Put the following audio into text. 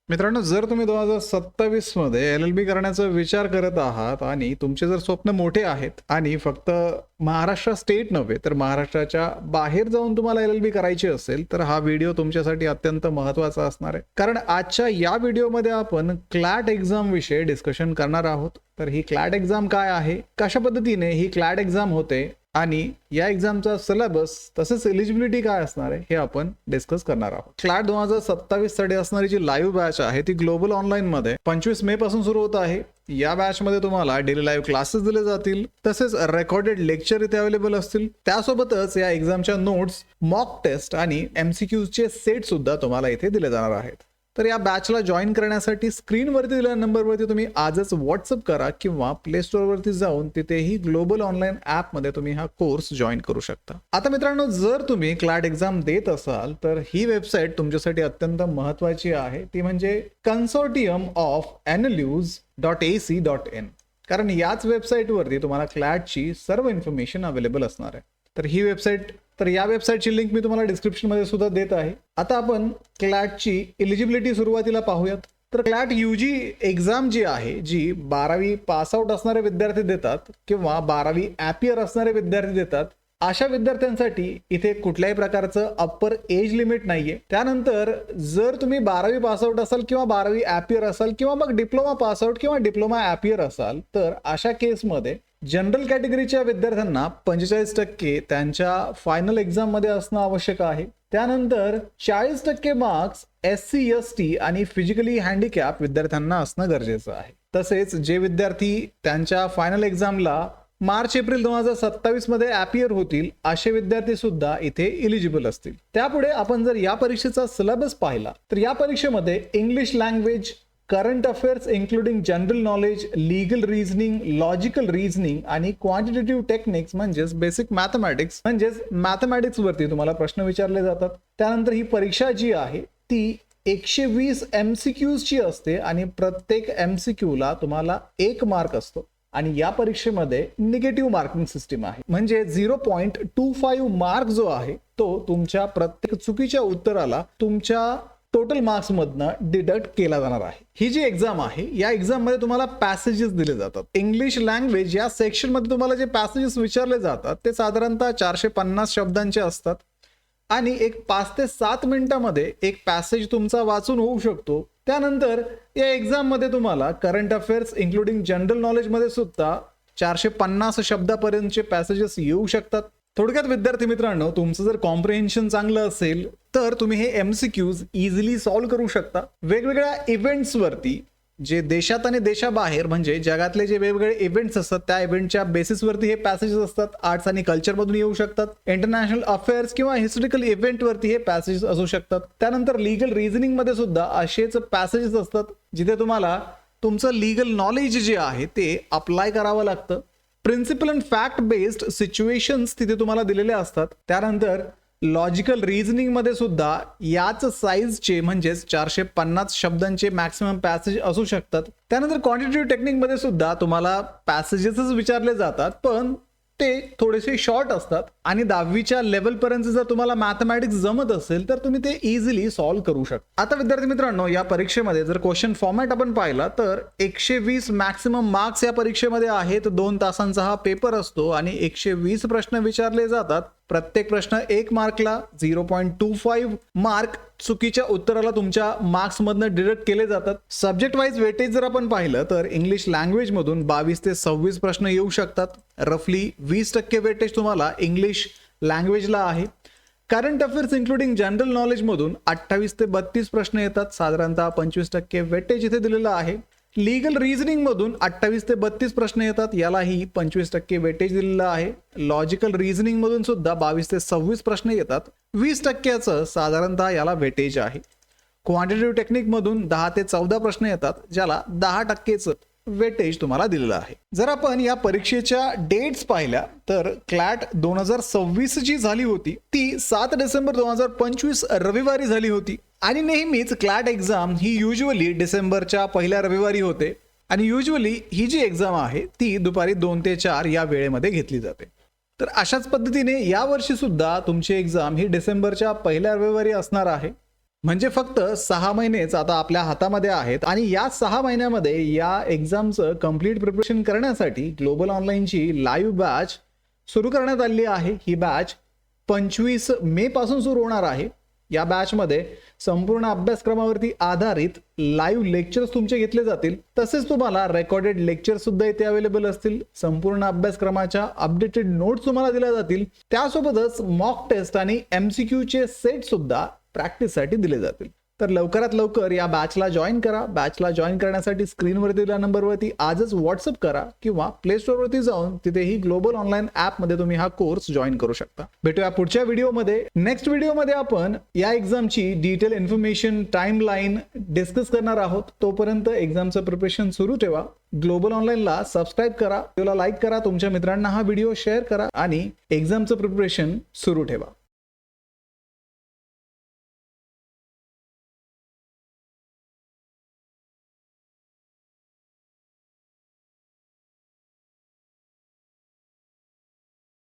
मित्रांनो, जर तुम्ही 2027 मध्ये एल-एल-बी करण्याचा विचार करत आहात आणि तुमचे जर स्वप्न मोठे आहेत आणि फक्त महाराष्ट्र स्टेट नव्हे तर महाराष्ट्राच्या बाहेर जाऊन तुम्हाला एल-एल-बी करायची असेल तर हा व्हिडिओ तुमच्यासाठी अत्यंत महत्त्वाचा असणार आहे. कारण आजच्या या व्हिडिओमध्ये आपण क्लॅट एक्झाम विषयी डिस्कशन करणार आहोत. तर ही क्लॅट एक्झाम काय आहे, कशा पद्धतीने ही क्लॅट एक्झाम होते आणि या एक्झामचा सिलेबस तसेच एलिजिबिलिटी काय असणार आहे हे आपण डिस्कस करणार आहोत. क्लॅट 2027 साठी असणारी जी लाईव्ह बॅच आहे ती ग्लोबल ऑनलाईन मध्ये 25 मे पासून सुरू होत आहे. या बॅच मध्ये तुम्हाला डेली लाईव्ह क्लासेस दिले जातील, तसेच रेकॉर्डेड लेक्चर इथे अवेलेबल असतील. त्यासोबतच या एक्झामच्या नोट्स, मॉक टेस्ट आणि MCQs चे सेट सुद्धा तुम्हाला इथे दिले जाणार आहेत. तर या बॅचला जॉईन करण्यासाठी स्क्रीनवरती दिलेल्या नंबरवरती तुम्ही आजच व्हॉट्सअप करा किंवा प्ले स्टोअरवरती जाऊन तिथेही ग्लोबल ऑनलाईन ॲपमध्ये तुम्ही हा कोर्स जॉईन करू शकता. आता मित्रांनो, जर तुम्ही क्लॅट एक्झाम देत असाल तर ही वेबसाईट तुमच्यासाठी अत्यंत महत्त्वाची आहे. ती म्हणजे कन्सोर्टियम ऑफ NLUs.ac.in. कारण याच वेबसाईटवरती तुम्हाला क्लॅटची सर्व इन्फॉर्मेशन अवेलेबल असणार आहे. तर या वेबसाईटची लिंक मी तुम्हाला डिस्क्रिप्शनमध्ये सुद्धा देत आहे. आता आपण क्लॅटची एलिजिबिलिटी सुरुवातीला पाहूयात. तर क्लॅट UG एक्झाम जी आहे, जी 12वी पासआउट असणारे विद्यार्थी देतात किंवा 12वी ॲपियर असणारे विद्यार्थी देतात, अशा विद्यार्थ्यांसाठी इथे कुठल्याही प्रकारचं अप्पर एज लिमिट नाहीये. त्यानंतर जर तुम्ही 12वी पासआउट असाल किंवा 12वी ॲपियर असाल किंवा मग डिप्लोमा पासआउट किंवा डिप्लोमा ॲपियर असाल तर अशा केसमध्ये जनरल कॅटेगरीच्या विद्यार्थ्यांना 45% त्यांच्या फायनल एक्झाम मध्ये असणं आवश्यक आहे. त्यानंतर 40% मार्क्स SC ST आणि फिजिकली हँडिकॅप विद्यार्थ्यांना असणं गरजेचं आहे. तसेच जे विद्यार्थी त्यांच्या फायनल एक्झामला मार्च-एप्रिल 2027 मध्ये ॲपियर होतील असे विद्यार्थी सुद्धा इथे इलिजिबल असतील. त्यापुढे आपण जर या परीक्षेचा सिलेबस पाहिला तर या परीक्षेमध्ये English language, current affairs including general knowledge, legal reasoning, logical reasoning आणि क्वांटिटेटिव्ह टेक्निक्स म्हणजेच बेसिक मॅथमॅटिक्स वरती तुम्हाला प्रश्न विचारले जातात. त्यानंतर ही परीक्षा जी आहे ती 120 MCQs ची असते आणि प्रत्येक MCQ ला तुम्हाला 1 मार्क असतो. आणि या परीक्षेमध्ये निगेटिव्ह मार्किंग सिस्टीम आहे, म्हणजे 0.25 मार्क जो आहे तो तुमच्या प्रत्येक चुकीच्या उत्तराला तुमच्या टोटल मार्क्स मधनं डिडक्ट केला जाणार आहे. ही जी एक्झाम आहे या एक्झाम मध्ये तुम्हाला पॅसेजेस दिले जातात. इंग्लिश लँग्वेज या सेक्शन मध्ये तुम्हाला जे पॅसेजेस विचारले जातात ते साधारणतः 450 शब्दांचे असतात आणि एक 5 ते 7 मिनिटांमध्ये एक पॅसेज तुमचा वाचून होऊ शकतो. त्यानंतर या एक्झाम मध्ये तुम्हाला current affairs including general knowledge मध्ये सुद्धा 450 शब्दापर्यंतचे पॅसेजेस येऊ शकतात. थोडक्यात विद्यार्थी मित्रांनो, तुमचं जर कॉम्प्रिहेन्शन चांगलं असेल तर तुम्ही हे MCQs इझिली सॉल्व्ह करू शकता. वेगवेगळ्या इव्हेंट्स वरती, जे देशात आणि देशाबाहेर म्हणजे जगातले जे वेगवेगळे इव्हेंट्स असतात त्या इव्हेंटच्या बेसिसवरती हे पॅसेजेस असतात. आर्ट्स आणि कल्चर मधून येऊ शकतात. इंटरनॅशनल अफेअर्स किंवा हिस्टॉरिकल इव्हेंट वरती हे पॅसेजेस असू शकतात. त्यानंतर लीगल रिझनिंग मध्ये सुद्धा असेच पॅसेजेस असतात जिथे तुम्हाला तुमचं लीगल नॉलेज जे आहे ते अप्लाय करावं लागतं. Principle and fact based situations तिथे तुम्हाला दिलेले असतात. त्यानंतर लॉजिकल रिझनिंग मध्ये सुद्धा याच साईजचे म्हणजेच 450 शब्दांचे मॅक्सिमम पॅसेज असू शकतात. त्यानंतर क्वांटिटेटिव्ह टेक्निक मध्ये सुद्धा तुम्हाला पॅसेजेसच विचारले जातात, पण ते थोडेसे शॉर्ट असतात आणि 10वीच्या लेवल पर्यंत जर तुम्हाला मॅथमॅटिक्स जमत असेल तर तुम्ही ते इझिली सॉल्व्ह करू शकता. आता विद्यार्थी मित्रांनो, या परीक्षेमध्ये जर क्वेश्चन फॉर्मॅट आपण पाहिला तर 120 मॅक्सिमम मार्क्स या परीक्षेमध्ये आहेत. 2 तासांचा हा पेपर असतो आणि 120 प्रश्न विचारले जातात. प्रत्येक प्रश्न 1 मार्कला, 0.25 मार्क चुकीच्या उत्तराला तुमच्या मार्क्स मधनं डिडक्ट केले जातात. सब्जेक्ट वाईज वेटेज जर आपण पाहिलं तर इंग्लिश लँग्वेज मधून 22 ते 26 प्रश्न येऊ शकतात. रफली 20% वेटेज तुम्हाला इंग्लिश लँग्वेजला आहे. Current affairs including general knowledge मधून 28 ते 32 प्रश्न येतात. साधारणतः 25% वेटेज इथे दिलेलं आहे. लीगल रिझनिंग मधून 28 ते 32 प्रश्न येतात, यालाही 25% वेटेज दिलेलं आहे. लॉजिकल रिझनिंग मधून सुद्धा 22 ते 26 प्रश्न येतात. 20% साधारणतः याला वेटेज आहे. क्वांटिटेटिव्ह टेक्निक मधून 10 ते 14 प्रश्न येतात, ज्याला 10% वेटेज तुम्हाला दिलेलं आहे. जर आपण या परीक्षेच्या डेट्स पाहिल्या तर क्लॅट 2026 जी झाली होती ती 7 डिसेंबर 2025 रविवारी झाली होती आणि नेहमीच क्लॅट एक्झाम ही युजली डिसेंबरच्या पहिल्या रविवारी होते आणि युजली ही जी एक्झाम आहे ती दुपारी 2 ते 4 या वेळेमध्ये घेतली जाते. तर अशाच पद्धतीने यावर्षी सुद्धा तुमची एक्झाम ही डिसेंबरच्या पहिल्या रविवारी असणार आहे. म्हणजे फक्त 6 महिनेच आता आपल्या हातामध्ये आहेत आणि या 6 महिन्यामध्ये या एक्झामचं कम्प्लीट प्रिपरेशन करण्यासाठी ग्लोबल ऑनलाईनची लाईव्ह बॅच सुरू करण्यात आली आहे. ही बॅच 25 मे पासून सुरू होणार आहे. या बॅचमध्ये संपूर्ण अभ्यासक्रमावरती आधारित लाईव्ह लेक्चर्स तुमचे घेतले जातील. तसेच तुम्हाला रेकॉर्डेड लेक्चर सुद्धा इथे अवेलेबल असतील. संपूर्ण अभ्यासक्रमाच्या अपडेटेड नोट्स तुम्हाला दिल्या जातील. त्यासोबतच मॉक टेस्ट आणि MCQ चे सेट सुद्धा प्रॅक्टिससाठी दिले जातील. तर लवकरात लवकर या बॅचला जॉईन करा. बॅचला जॉईन करण्यासाठी स्क्रीनवरती दिलेल्या नंबरवरती आजच व्हॉट्सअप करा किंवा प्ले स्टोअरवरती जाऊन तिथेही ग्लोबल ऑनलाईन ॲपमध्ये तुम्ही हा कोर्स जॉईन करू शकता. भेटूया पुढच्या व्हिडिओमध्ये. नेक्स्ट व्हिडिओमध्ये आपण या एक्झामची डिटेल इन्फॉर्मेशन, टाइमलाईन डिस्कस करणार आहोत. तोपर्यंत एक्झामचं प्रिपरेशन सुरू ठेवा. ग्लोबल ऑनलाईनला सबस्क्राईब करा, व्हिडिओला लाईक करा, तुमच्या मित्रांना हा व्हिडिओ शेअर करा आणि एक्झामचं प्रिपरेशन सुरू ठेवा.